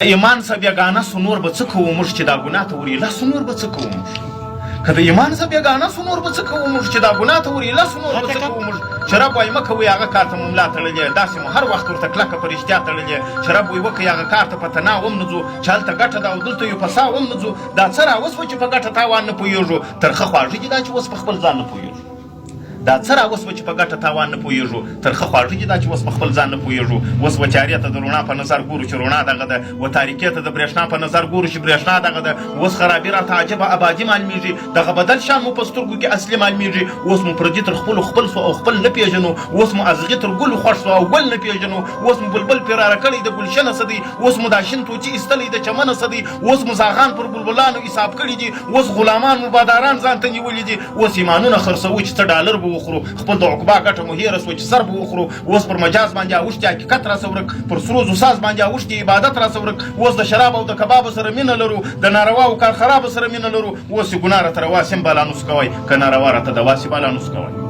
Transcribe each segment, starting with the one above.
ایمان څه بیګانه سو نور به څه کوو موږ چې دا ګناه ته وري لاسو نور به څه کوو موږ که د ایمان څه بیګانه سو نور به څه کوو موږ چې دا ګناه ته وري لاسو نور به څه کوو موږ شراب وایي مه کوئ هغه کار ته مو ملا تړلې داسې مو هر وخت ورته کلکه په رښتیا تړلې شراب وایي وکئ هغه کار ته په تنا هم نه ځو چې هلته ګټه ده او دلته یو په سا هم نه ځو دا څه راوسوه چې په ګټه تاوان نه پوهېږو ترخه خواږه دي دا چې اوس په خپل ځان نه پوهېږو دا څه راوسوه چې په ګټه تاوان نه پوهېږو ترخه خواږه دي دا چې اوس په خپل ځان نه پوهېږو اوس وچارې ته د رڼا په نظر ګورو چې رڼا دغه ده و تاریکې ته د برېښنا په نظر ګورو چې برېښنا دغه ده اوس خرابي راته عجبه ابادي معلومېږي دغه بدل شان مو په سترګو کې اصلي معلومېږي اوس مو پردي تر خپلو خپل سو او خپل نه پېژنو اوس مو ازغي تر ګلو خوښ سو او ګل نه پېژنو اوس مو بلبل پیراره کړی د ګلشنه څه دی اوس مو دا شین توچي ایستلی د چمنه څه دی اوس مو زاغان پر بلبلانو حساب کړي دي اوس غلامان مو باداران ځان ته نیولي دي اوس ایمانونه خرڅوو چې څه ډالر به وخورو خپل د عقبا ګټه مو هېره سوه چې سر به وخورو اوس پر مجاز باندې اوښتي حقیقت راڅه ورک پر سرو زوساز باندې اوښتي عبادت راڅه ورک اوس د شراب او د کباب سره مینه لرو د نارواو کار خراب سره مینه لرو اوس یې ګناه راته روا سم بالا نوس کوئ که ناروا راته دواسې بالا نوس کوئ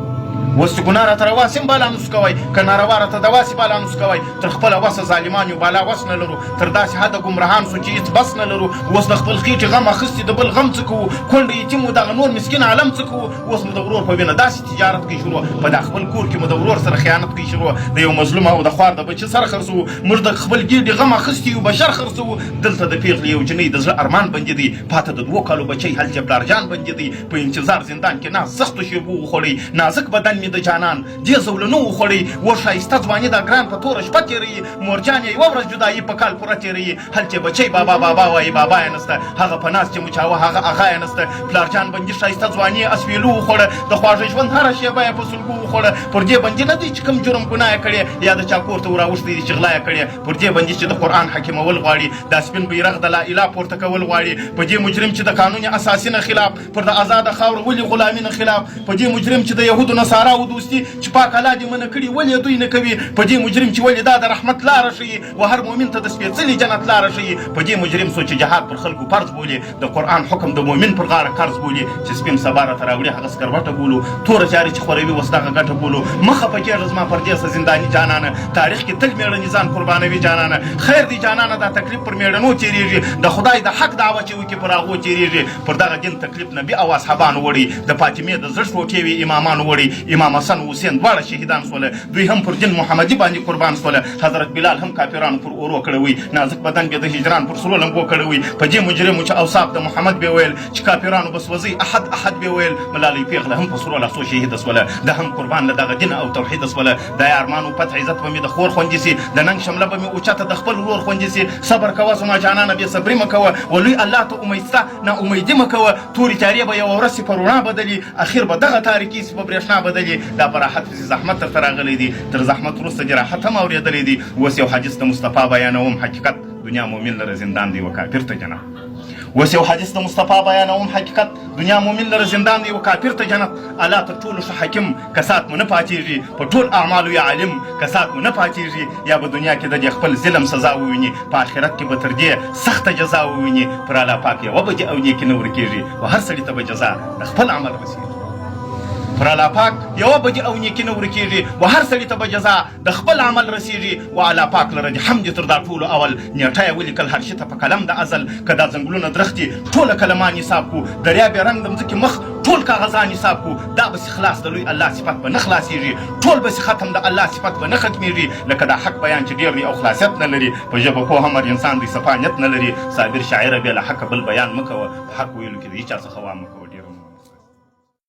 اوس چې ګناه راته روا سم بالا نوس کوئ که ناروا راته دواسې بالا نوس کوئ تر خپله وسه ظالمان یو بالا وس نه لرو تر داسې حده ګمراهان سو چې هېڅ بس نه لرو اوس د خپل خېټې غم اخیستي د بل غم څه کوو کونډه یتیم و دغه نور مسکین عالم څه کوو اوس مو د ورور په وینه داسې تجارت کوي شروع په دا خپل کور کې مو د ورور سره خیانت کوي شروع د یو مظلوم او د خوار د بچي سره خرڅوو موږ د خپل ګېډې غم اخیستي یو بشر خرڅوو دلته د پېغلې یو جنۍ د زړه ارمان بندي دی پاته د 2 کالو بچی هلته پلارجان بندي دی په انتظار زندان کې ناز سختو شېبو وخوړی نازک بدن مې د جانان دې زولنو وخوړی و ښایسته ځواني دا ګران په توره شپه تېروي مورجان یې یوه ورځ جدایي په کال پوره تېروي هلته بچی بابا بابا وایي بابا یې نسته هغه په ناز چې مچاوه هغه اغا یې نسته پلارجان بندي ښایسته ځواني یې اسویلو وخوړه د خواږه ژوند هره شېبه یې په سلګو وخوړه پر دې بندي نه دی چې کوم جرم ګناه یې کړې یا د چا کور ته وراوښتی دي چې غلا یې کړې پر دې بندي چې د قرآن حکیمول غواړي دا سپین بیرغ د لا اله پورته کول غواړي په دې مجرم چې د قانون اساسي نه خلاف پر د آزاده خاوره ولې غلامي نه خلاف په دې مجرم چې د یهودو نصاراو دوستي چې پاک الله دې منع کړي ولې دوی نه کوي په دې مجرم چې ولې دا د رحمت لاره ښیي و هر مؤمن ته د سپېڅلي جنت لاره ښیي په دې مجرم سو چې جهاد پر خلکو فرض بولي د قرآن حکم د مؤمن پر غاړه قرض بولي چې سپین سبا راته راوړي هغه سکروټه بولو توره چارې چې خوروي اوس دغه ګټه بولو مخه په کېږه زما پردېسه زنداني جانانه تاریخ کې تل مېړني ځان قربانوي جانانه خیر دی جانانه دا تکلیف پر مېړنو تېرېږي د خدای د حق دعوه چې وکړي پر هغو تېرېږي پر دغه دین تکلیف نبي او اصحابانو وړي د فاطمې د زړه ټوټې وي امامانو وړي امام حسن حسین دواړه شهیدان سوله دوی هم پر دین محمدي باندې قربان سوله حضرت بلال هم کافرانو پر اورو کړی وي نازک بدن به د هجران پر سرو لمبو کړی وي په دې مجرمو چې اوصاف د محمد به ویل چې کافرانو بس وځي احد به ویل ملالۍ پیغله هم په سرو لاسو شهیده سوله د هم قربان له دغه دین او توحید سوله د ارمانو فتح عزت به مې د خور خوندې سي د ننګ شمله به مې اوچته د خپل ورور خوندې سي صبر کوه زما جانانه بې صبري مه کوه ولوی الله ته امید سته نا امیدي مه کوه تورې تیارې به یوه ورځ سي په رڼا بدلي اخر به دغه تاریکي سي په برېښنا بدلي دا په راحت پسې زحمت درته راغلی دی تر زحمت وروسته دې راحت هم اورېدلی دی اوس یو حدیث د مصطفی بیانوم حقیقت دنیا مؤمن لره زندان دی و کافر ته جنت اوس یو حدیث د مصطفی بیانوم حقیقت دنیا مؤمن لره زندان دی و کافر ته جنت الله تر ټولو ښه حکیم کسات مو نه پاتېږي په ټول اعمالو یا عالم کسات مو نه پاتېږي یا به دنیا کې د دې خپل ظلم سزا وویني په آخرت کې به تر دې سخته جزا وویني پر الله پاک یوه بجې او نیکي نه ورکېږي و هر سړي ته به جزا د خپل عمل رسېږي پر الله پاک یوه بجې او نیکي نه ورکېږي و هر سړي ته به جزا د خپل عمل رسېږي و الله پاک لره د حمد تر دا ټولو اول نیټه یې ولیکل هر شي ته په قلم د ازل که دا ځنګلونه درختې ټوله کلمان حساب کو دریاب یې رنګ د مځکې مخ ټول کاغذان حساب کو دا بس خلاص د لوی الله صفت به نه خلاصېږي ټول بس ختم د الله صفت به نه ختمېږي لکه دا حق بیان چې ډېر دی او خلاصیت نه لري په ژبه پوه هر انسان دی صفا نیت نه لري صابر شاعره بې له حقه بل بیان مه کوه په حق ویلو کې د هېچا څخه وا مه کوه